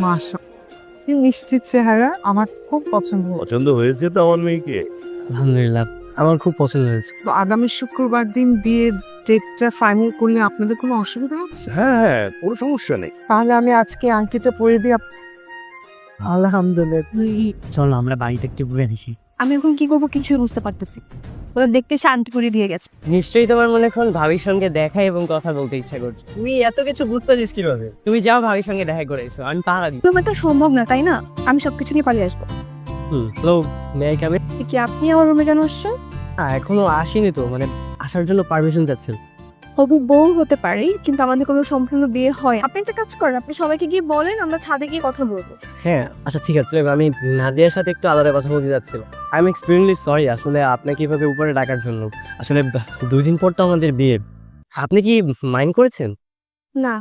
মাশাআল্লাহ, কি মিষ্টি চেহারা, আমার খুব পছন্দ। পছন্দ হয়েছে তো আমার মেয়েকে। আলহামদুলিল্লাহ, আমার খুব পছন্দ হয়েছে। তো আগামী শুক্রবার দিন বিয়ের ডেটটা ফাইনাল করলে আপনাদের কোনো অসুবিধা আছে? হ্যাঁ হ্যাঁ, কোনো সমস্যা নেই। তাহলে আমি আজকে আংটিটা পরে দিই। আলহামদুলিল্লাহ। চলো আমরা বাড়িটা একটু ঘুরে দেখি। আমি এখন কি করবো কিছুই বুঝতে পারতেছি। ওরা দেখতে শান্তি করে দিয়ে গেছে। নিশ্চয়ই তোমার মনে এখন ভাবির সঙ্গে দেখা এবং কথা বলতে ইচ্ছা করছে। তুমি এত কিছু বুঝতেছিস কিভাবে? তুমি যাও ভাবির সঙ্গে দেখা করে এসো, আমি পাহারা দিই। তোমার তো সম্ভব না, তাই না? আমি সবকিছু নিয়ে পালিয়ে আসবো। হ্যালো, মেয়ে কামে? কি আপনি আমার রুমে কেন আসছেন? এখনো আসেনি তো, মানে আসার জন্য পারমিশন যাচ্ছেন। হবু বউ হতে পারি, কিন্তু আমাদের কোনো সম্পূর্ণ বিয়ে হয়। আপনি একটা কাজ করেন, আপনি সবাইকে গিয়ে বলেন আমরা ছাদে গিয়ে কথা বলবো। হ্যাঁ আচ্ছা ঠিক আছে, আমি নাদিয়ার সাথে একটু আলাদা কথা বলতে যাচ্ছিলাম। আই এম এক্সট্রিমলি সরি আসলে আপনাকে এভাবে উপরে ডাকার জন্য। আসলে 2 দিন পর তো আমাদের বিয়ে, আপনি কি মাইন্ড করেছেন? না